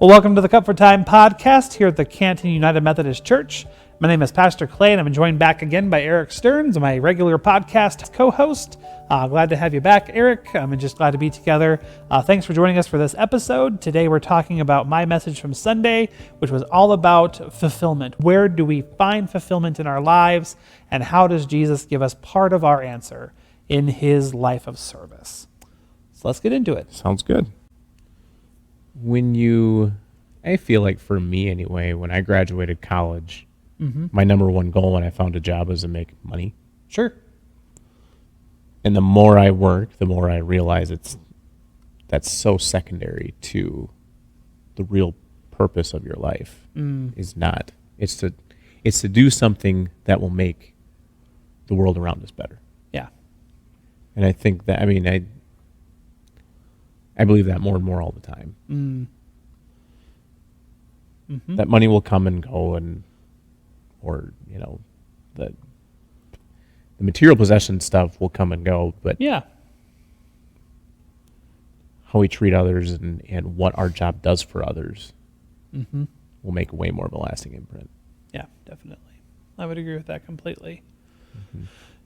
Well, welcome to the Cup for Time podcast here at the Canton United Methodist Church. My name is Pastor Clay, and I'm joined back again by Eric Stearns, my regular podcast co-host. Glad to have you back, Eric. I'm just glad to be together. Thanks for joining us for this episode. Today we're talking about my message from Sunday, which was all about fulfillment. Where do we find fulfillment in our lives, and how does Jesus give us part of our answer in his life of service? So let's get into it. Sounds good. I feel like for me anyway, when I graduated college, my number one goal when I found a job was to make money. Sure. And the more I work, the more I realize that's so secondary to the real purpose of your life. Is not. It's to do something that will make the world around us better. Yeah. And I think that, I believe that more and more all the time. That money will come and go, or the material possession stuff will come and go, but yeah, how we treat others and what our job does for others will make way more of a lasting imprint. Yeah, definitely. I would agree with that completely.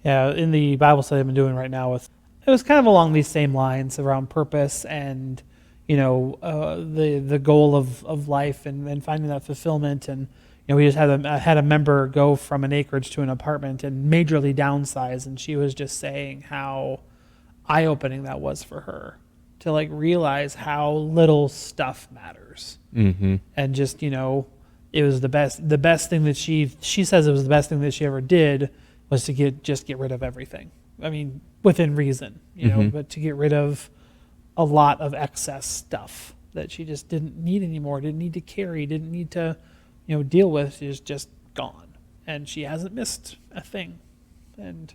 Yeah, in the Bible study I've been doing right now, it was kind of along these same lines around purpose and the goal of life and finding that fulfillment. And we just had a member go from an acreage to an apartment and majorly downsize, and she was just saying how eye-opening that was for her to realize how little stuff matters. And just it was the best thing that she says it was the best thing that she ever did was to get rid of everything. I mean, within reason, but to get rid of a lot of excess stuff that she just didn't need anymore, didn't need to carry, didn't need to, deal with, is just gone. And she hasn't missed a thing. And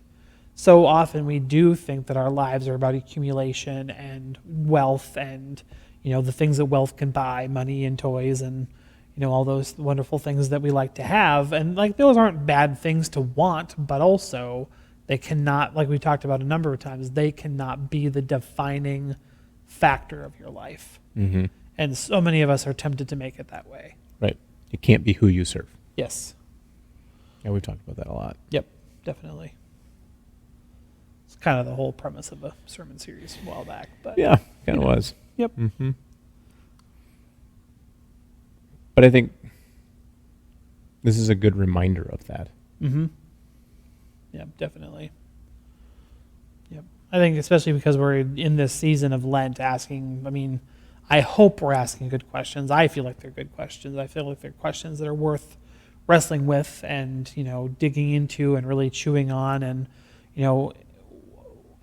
so often we do think that our lives are about accumulation and wealth and, the things that wealth can buy, money and toys and, all those wonderful things that we like to have. And those aren't bad things to want, but also they cannot, like we talked about a number of times, they cannot be the defining factor of your life. And so many of us are tempted to make it that way. Right. It can't be who you serve. Yes. Yeah, we've talked about that a lot. Yep, definitely. It's kind of the whole premise of a sermon series a while back. But yeah, kind of was. Yep. But I think this is a good reminder of that. Yeah, definitely. Yep. I think especially because we're in this season of Lent asking, I hope we're asking good questions. I feel like they're good questions. I feel like they're questions that are worth wrestling with and, digging into and really chewing on. And,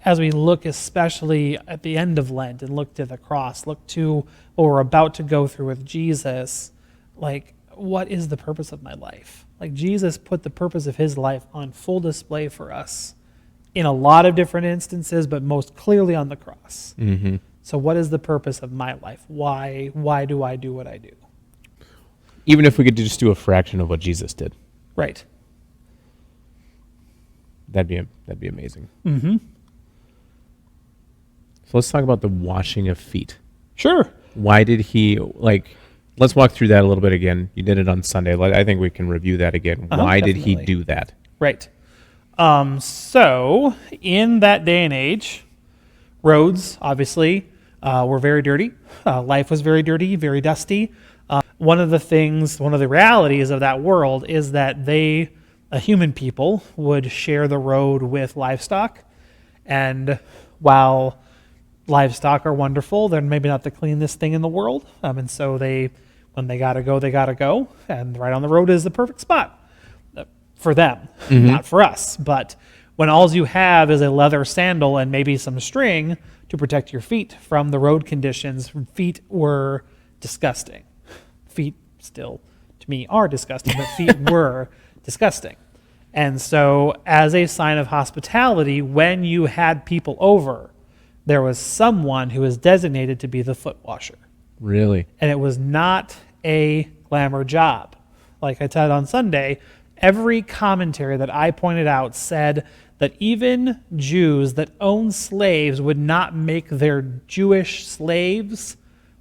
as we look especially at the end of Lent and look to the cross, look to what we're about to go through with Jesus, what is the purpose of my life? Jesus put the purpose of his life on full display for us in a lot of different instances, but most clearly on the cross. So what is the purpose of my life? Why do I do what I do? Even if we could just do a fraction of what Jesus did. Right. That'd be amazing. So let's talk about the washing of feet. Sure. Why did he, let's walk through that a little bit again. You did it on Sunday. I think we can review that again. Why did he do that? Right. So in that day and age, roads obviously were very dirty. Life was very dirty, very dusty. One of the realities of that world is that human people would share the road with livestock. And while livestock are wonderful, they're maybe not the cleanest thing in the world. And so when they gotta go. And right on the road is the perfect spot for them, not for us. But when all you have is a leather sandal and maybe some string to protect your feet from the road conditions, feet were disgusting. Feet still, to me, are disgusting, but feet were disgusting. And so as a sign of hospitality, when you had people over, there was someone who was designated to be the foot washer. Really? And it was not a glamour job. Like I said on Sunday, every commentary that I pointed out said that even Jews that owned slaves would not make their Jewish slaves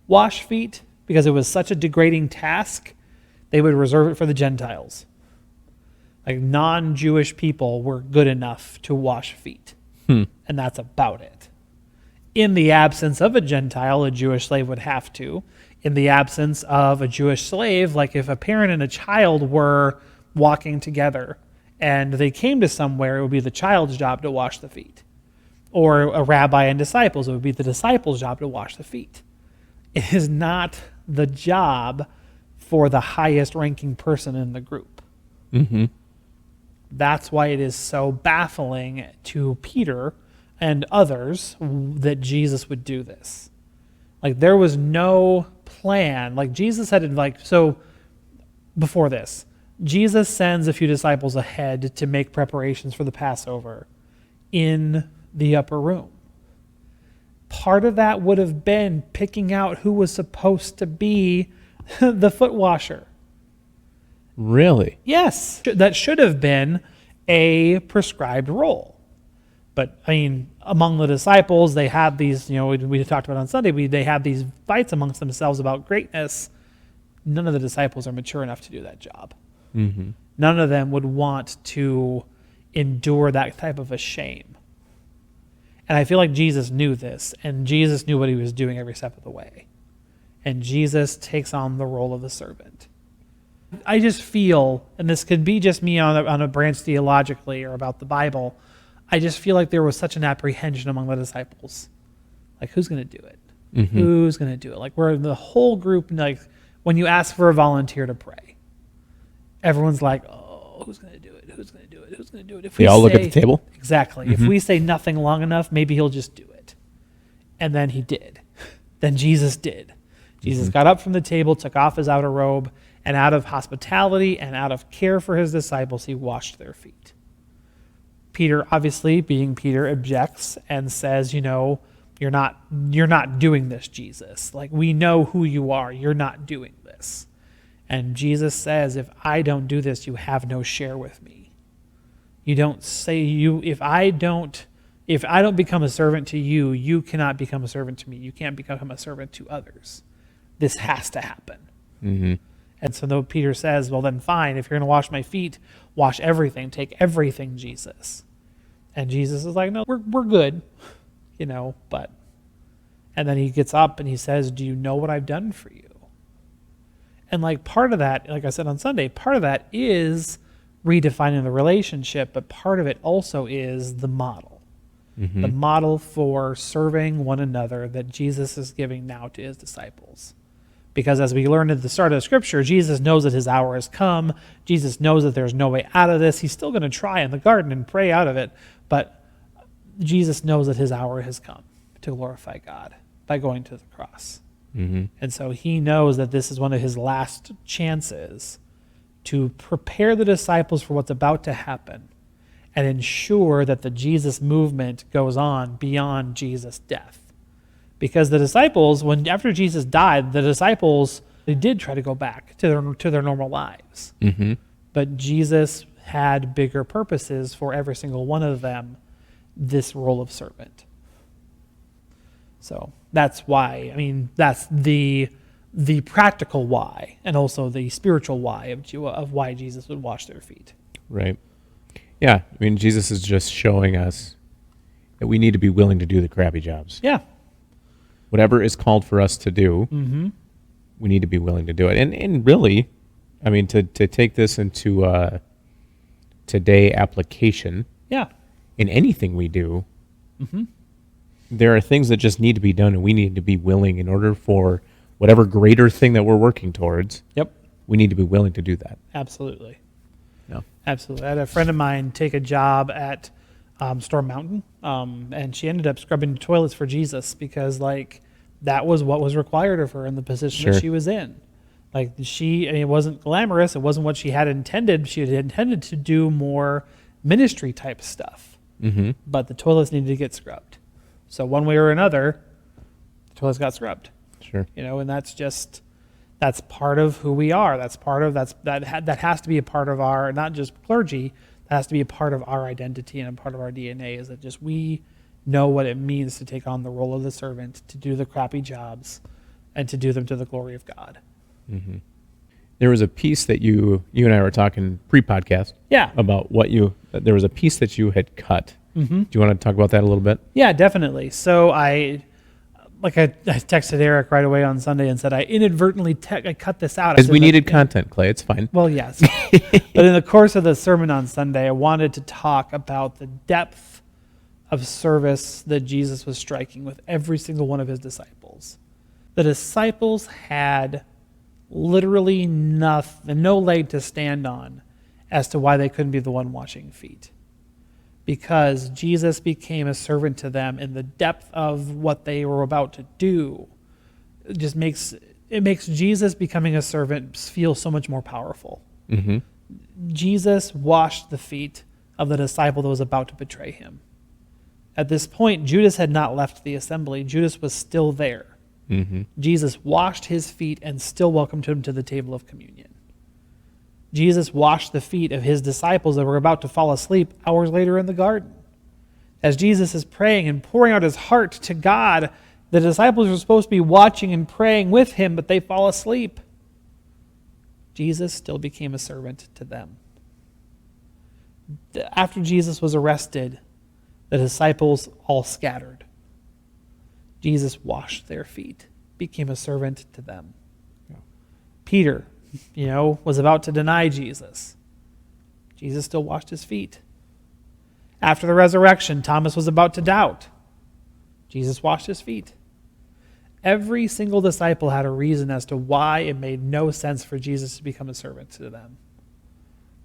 wash feet because it was such a degrading task, they would reserve it for the Gentiles. Like non-Jewish people were good enough to wash feet. And that's about it. In the absence of a Gentile, a Jewish slave would have to. In the absence of a Jewish slave, like if a parent and a child were walking together and they came to somewhere, it would be the child's job to wash the feet. Or a rabbi and disciples, it would be the disciples' job to wash the feet. It is not the job for the highest ranking person in the group. Mm-hmm. That's why it is so baffling to Peter and others that Jesus would do this. Like there was no plan. Like Jesus had so before this, Jesus sends a few disciples ahead to make preparations for the Passover in the upper room. Part of that would have been picking out who was supposed to be the foot washer. Really? Yes, that should have been a prescribed role. But, I mean, among the disciples, they have these, we talked about on Sunday, they have these fights amongst themselves about greatness. None of the disciples are mature enough to do that job. Mm-hmm. None of them would want to endure that type of a shame. And I feel like Jesus knew this, and Jesus knew what he was doing every step of the way. And Jesus takes on the role of the servant. I just feel, and this could be just me on a branch theologically or about the Bible, I just feel like there was such an apprehension among the disciples. Like, who's going to do it? Mm-hmm. Who's going to do it? Like, we're the whole group, like, when you ask for a volunteer to pray, everyone's like, oh, who's going to do it? Who's going to do it? Who's going to do it? If they all look at the table? Exactly. Mm-hmm. If we say nothing long enough, maybe he'll just do it. And then he did. Then Jesus did. Jesus got up from the table, took off his outer robe, and out of hospitality and out of care for his disciples, he washed their feet. Peter, obviously, being Peter, objects and says, you're not doing this, Jesus. Like, we know who you are. You're not doing this. And Jesus says, if I don't do this, you have no share with me. You don't say if I don't become a servant to you, you cannot become a servant to me. You can't become a servant to others. This has to happen. Mm-hmm. And so though Peter says, well, then fine, if you're going to wash my feet, wash everything, take everything, Jesus. And Jesus is like, no, we're good, but, and then he gets up and he says, do you know what I've done for you? And like part of that, like I said on Sunday, part of that is redefining the relationship, but part of it also is the model. Mm-hmm. The model for serving one another that Jesus is giving now to his disciples. Because as we learned at the start of the scripture, Jesus knows that his hour has come. Jesus knows that there's no way out of this. He's still going to try in the garden and pray out of it. But Jesus knows that his hour has come to glorify God by going to the cross. Mm-hmm. And so he knows that this is one of his last chances to prepare the disciples for what's about to happen and ensure that the Jesus movement goes on beyond Jesus' death. Because the disciples, after Jesus died, they did try to go back to their normal lives. Mm-hmm. But Jesus had bigger purposes for every single one of them, this role of servant. So that's why, that's the practical why, and also the spiritual why of why Jesus would wash their feet. Right. Yeah, Jesus is just showing us that we need to be willing to do the crappy jobs. Yeah. Whatever is called for us to do, mm-hmm. we need to be willing to do it. And really, to take this into today application, yeah, in anything we do, mm-hmm. there are things that just need to be done, and we need to be willing in order for whatever greater thing that we're working towards. Yep. We need to be willing to do that. Absolutely. Yeah. Absolutely. I had a friend of mine take a job at Storm Mountain, and she ended up scrubbing the toilets for Jesus because, that was what was required of her in the position that she was in. It wasn't glamorous. It wasn't what she had intended. She had intended to do more ministry type stuff, mm-hmm. but the toilets needed to get scrubbed. So one way or another, the toilets got scrubbed. Sure. And that's part of who we are. That has to be a part of our, not just clergy, that has to be a part of our identity and a part of our DNA, is that we know what it means to take on the role of the servant, to do the crappy jobs, and to do them to the glory of God. Mm-hmm. There was a piece that you and I were talking pre-podcast. Yeah. About there was a piece that you had cut. Mm-hmm. Do you want to talk about that a little bit? Yeah, definitely. So I texted Eric right away on Sunday and said I inadvertently I cut this out. Because we needed content, Clay. It's fine. Well, yes. But in the course of the sermon on Sunday, I wanted to talk about the depth of service that Jesus was striking with every single one of his disciples. The disciples had literally nothing, no leg to stand on as to why they couldn't be the one washing feet. Because Jesus became a servant to them in the depth of what they were about to do. It makes Jesus becoming a servant feel so much more powerful. Mm-hmm. Jesus washed the feet of the disciple that was about to betray him. At this point, Judas had not left the assembly. Judas was still there. Mm-hmm. Jesus washed his feet and still welcomed him to the table of communion. Jesus washed the feet of his disciples that were about to fall asleep hours later in the garden. As Jesus is praying and pouring out his heart to God, the disciples are supposed to be watching and praying with him, but they fall asleep. Jesus still became a servant to them. After Jesus was arrested, the disciples all scattered. Jesus washed their feet, became a servant to them. Yeah. Peter, was about to deny Jesus. Jesus still washed his feet. After the resurrection, Thomas was about to doubt. Jesus washed his feet. Every single disciple had a reason as to why it made no sense for Jesus to become a servant to them.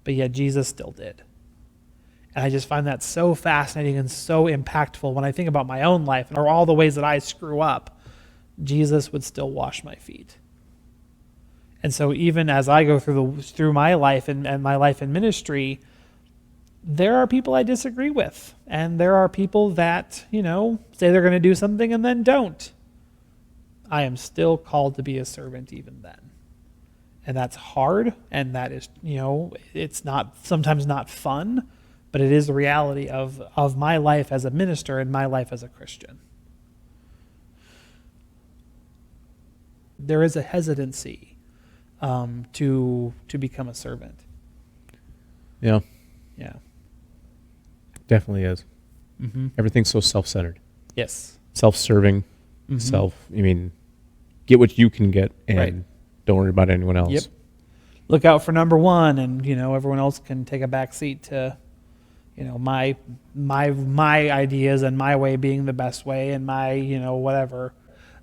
But yet Jesus still did. And I just find that so fascinating and so impactful when I think about my own life or all the ways that I screw up. Jesus would still wash my feet. And so even as I go through my life and my life in ministry, there are people I disagree with. And there are people that, say they're going to do something and then don't. I am still called to be a servant even then. And that's hard, and that is, it's sometimes not fun, but it is the reality of my life as a minister and my life as a Christian. There is a hesitancy to become a servant. Yeah. Yeah. Definitely is. Mm-hmm. Everything's so self-centered. Yes. Self-serving, mm-hmm. Get what you can get and right. Don't worry about anyone else. Yep. Look out for number one, and everyone else can take a back seat to my ideas and my way being the best way, and my whatever.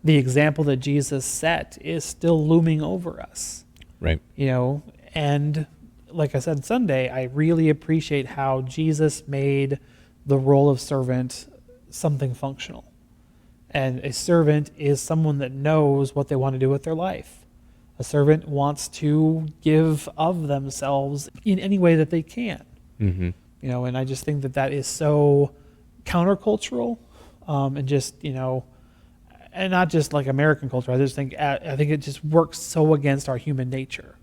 The example that Jesus set is still looming over us. Right. And like I said Sunday, I really appreciate how Jesus made the role of servant something functional. And a servant is someone that knows what they want to do with their life. A servant wants to give of themselves in any way that they can. Mm-hmm. And I just think that is so countercultural, and just, and not just like American culture. I think it just works so against our human nature,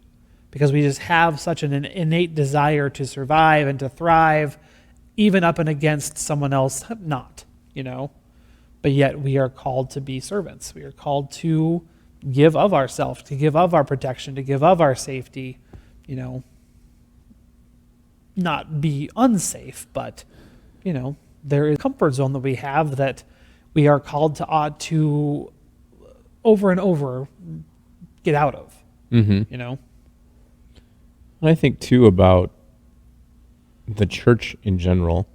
because we just have such an innate desire to survive and to thrive, even up and against someone else not, But yet we are called to be servants. We are called to give of ourselves, to give of our protection, to give of our safety, not be unsafe, but, there is a comfort zone that we have that we are called to over and over get out of, And I think, too, about the church in general.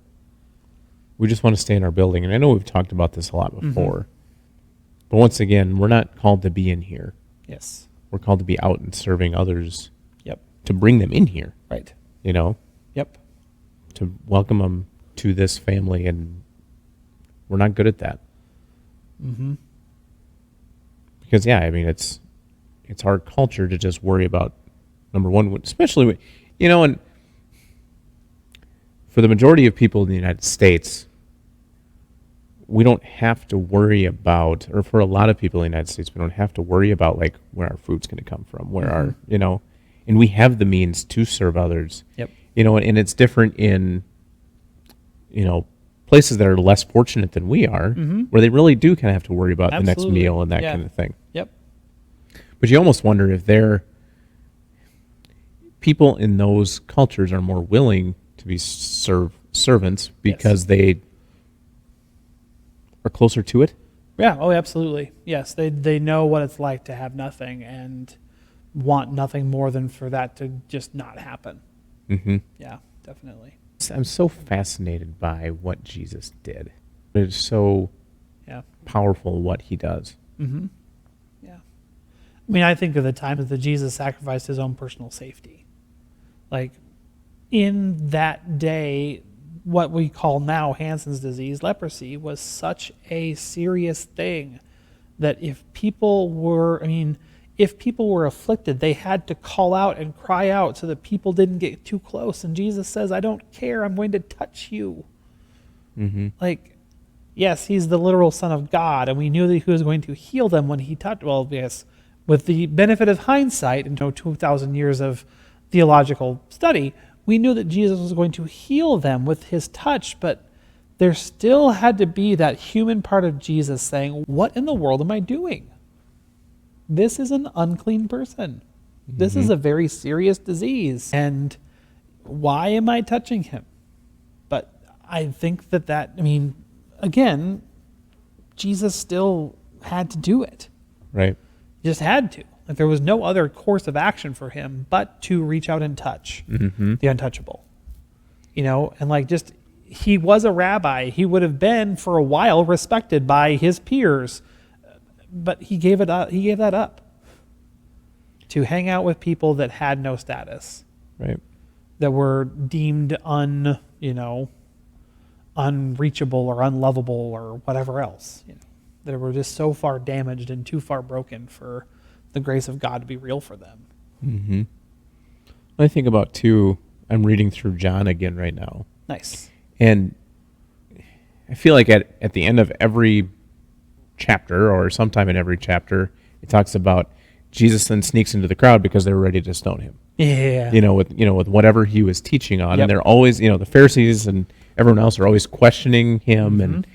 We just want to stay in our building. And I know we've talked about this a lot before. But once again, we're not called to be in here. Yes. We're called to be out and serving others. Yep. To bring them in here. Right. Yep. To welcome them to this family. And we're not good at that. Mm-hmm. Because, it's our culture to just worry about, number one, especially, and for the majority of people in the United States, we don't have to worry about, or for a lot of people in the United States, we don't have to worry about like where our food's going to come from, where our, and we have the means to serve others. Yep. And it's different in, places that are less fortunate than we are, where they really do kind of have to worry about the next meal and that kind of thing. Yep. But you almost wonder if people in those cultures are more willing to be servants because they are closer to it. Yeah. Oh, absolutely. Yes. They know what it's like to have nothing and want nothing more than for that to just not happen. Mm-hmm. Yeah, definitely. I'm so fascinated by what Jesus did. It's so powerful what he does. Mm-hmm. Yeah. I mean, I think of the times that Jesus sacrificed his own personal safety. Like, in that day, what we call now Hansen's disease, leprosy, was such a serious thing that if people were afflicted, they had to call out and cry out so that people didn't get too close. And Jesus says, I don't care, I'm going to touch you. Mm-hmm. Like, yes, he's the literal Son of God, and we knew that he was going to heal them when he touched. Well, yes, with the benefit of hindsight, 2,000 years of theological study, we knew that Jesus was going to heal them with his touch, but there still had to be that human part of Jesus saying, what in the world am I doing? This is an unclean person. This is a very serious disease. And why am I touching him? But I think again, Jesus still had to do it. Right. He just had to. Like, there was no other course of action for him but to reach out and touch the untouchable. He was a rabbi. He would have been for a while respected by his peers, but he gave it up. He gave that up to hang out with people that had no status, right? That were deemed unreachable or unlovable or whatever else. That were just so far damaged and too far broken for the grace of God to be real for them. Mm-hmm. I think about too. I'm reading through John again right now. Nice. And I feel like at the end of every chapter, or sometime in every chapter, it talks about Jesus then sneaks into the crowd because they were ready to stone him. Yeah. With whatever he was teaching on. Yep. And they're always, the Pharisees and everyone else are always questioning him, and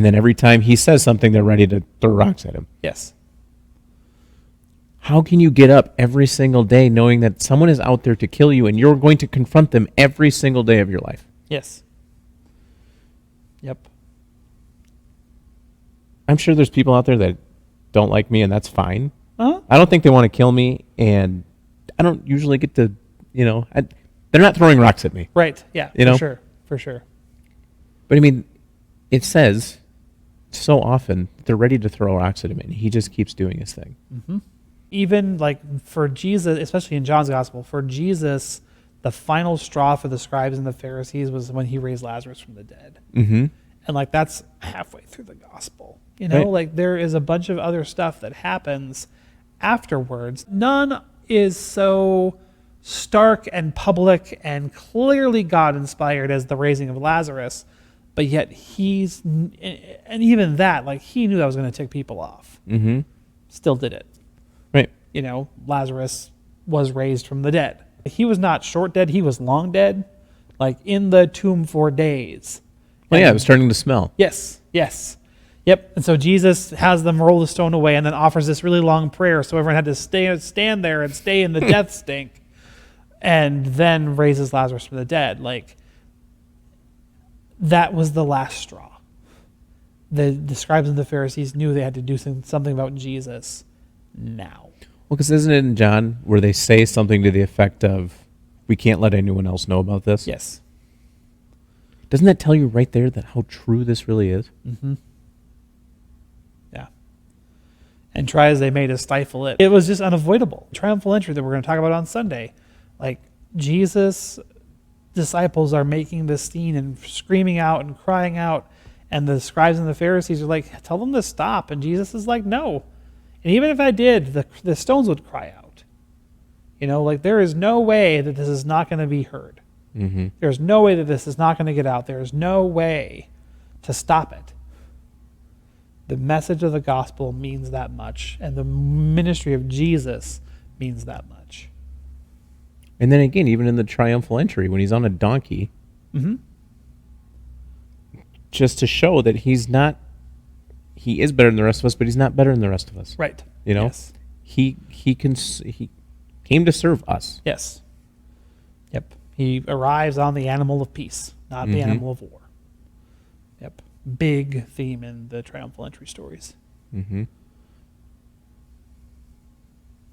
then every time he says something, they're ready to throw rocks at him. Yes. How can you get up every single day knowing that someone is out there to kill you and you're going to confront them every single day of your life? Yes. Yep. I'm sure there's people out there that don't like me, and that's fine. Uh-huh. I don't think they want to kill me, and I don't usually get to, they're not throwing rocks at me. Right. Yeah. For sure. But I mean, it says so often they're ready to throw rocks at him, and he just keeps doing his thing. Mm-hmm. Even for Jesus, especially in John's gospel, for Jesus, the final straw for the scribes and the Pharisees was when he raised Lazarus from the dead. Mm-hmm. And that's halfway through the gospel. Right. There is a bunch of other stuff that happens afterwards. None is so stark and public and clearly God inspired as the raising of Lazarus, but yet and even that, he knew that was going to tick people off. Mm-hmm. Still did it. Right. Lazarus was raised from the dead. He was not short dead, he was long dead, in the tomb for days. Well, yeah, it was starting to smell. Yes. Yep. And so Jesus has them roll the stone away and then offers this really long prayer, so everyone had to stand there and stay in the death stink, and then raises Lazarus from the dead. That was the last straw. The scribes and the Pharisees knew they had to do something about Jesus now. Well, because isn't it in John where they say something to the effect of, we can't let anyone else know about this? Yes. Doesn't that tell you right there that how true this really is? Mm-hmm. Yeah. And try as they may to stifle it, it was just unavoidable. Triumphal entry that we're going to talk about on Sunday. Jesus' disciples are making this scene and screaming out and crying out, and the scribes and the Pharisees are tell them to stop. And Jesus is no. And even if I did, the stones would cry out. There is no way that this is not going to be heard. Mm-hmm. There's no way that this is not going to get out. There's no way to stop it. The message of the gospel means that much, and the ministry of Jesus means that much. And then again, even in the triumphal entry, when he's on a donkey, just to show that he is better than the rest of us, but he's not better than the rest of us. Right. You know? Yes. He came to serve us. Yes. Yep. He arrives on the animal of peace, not the animal of war. Yep. Big theme in the triumphal entry stories. Mm-hmm.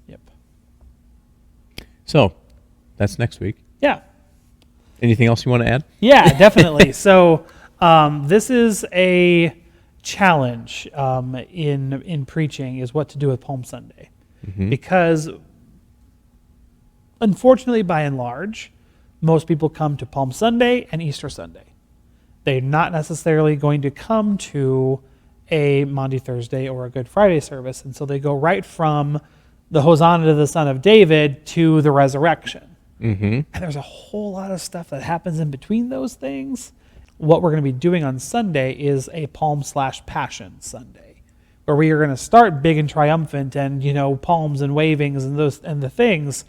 Yep. So, that's next week. Yeah. Anything else you want to add? Yeah, definitely. So this is a challenge in preaching, is what to do with Palm Sunday. Because unfortunately, by and large, most people come to Palm Sunday and Easter Sunday. They're not necessarily going to come to a Maundy Thursday or a Good Friday service, and so they go right from the Hosanna to the Son of David to the resurrection. And there's a whole lot of stuff that happens in between those things. What we're going to be doing on Sunday is a Palm/Passion Sunday, where we are going to start big and triumphant and, palms and wavings and the things.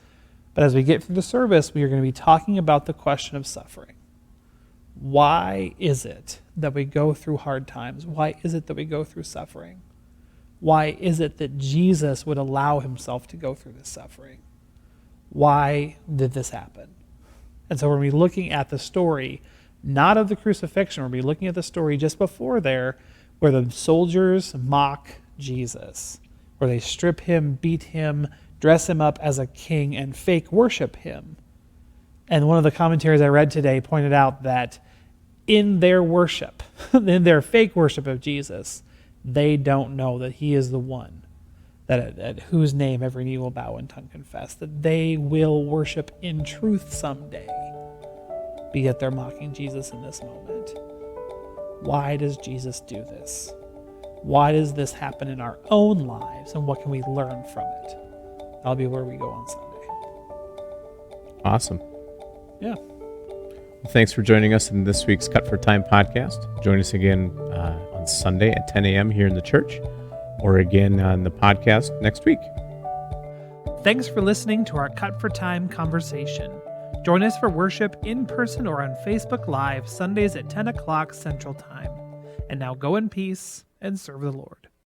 But as we get through the service, we are going to be talking about the question of suffering. Why is it that we go through hard times? Why is it that we go through suffering? Why is it that Jesus would allow himself to go through this suffering? Why did this happen? And so we're going to be looking at the story, not of the crucifixion. We're going to be looking at the story just before there, where the soldiers mock Jesus, where they strip him, beat him, dress him up as a king, and fake worship him. And one of the commentaries I read today pointed out that in their worship, in their fake worship of Jesus, they don't know that he is the one that at whose name every knee will bow and tongue confess, that they will worship in truth someday. But yet they're mocking Jesus in this moment. Why does Jesus do this? Why does this happen in our own lives, and what can we learn from it? That'll be where we go on Sunday. Awesome. Yeah. Thanks for joining us in this week's Cut for Time podcast. Join us again on Sunday at 10 a.m. here in the church, or again on the podcast next week. Thanks for listening to our Cut for Time conversation. Join us for worship in person or on Facebook Live Sundays at 10 o'clock Central Time. And now go in peace and serve the Lord.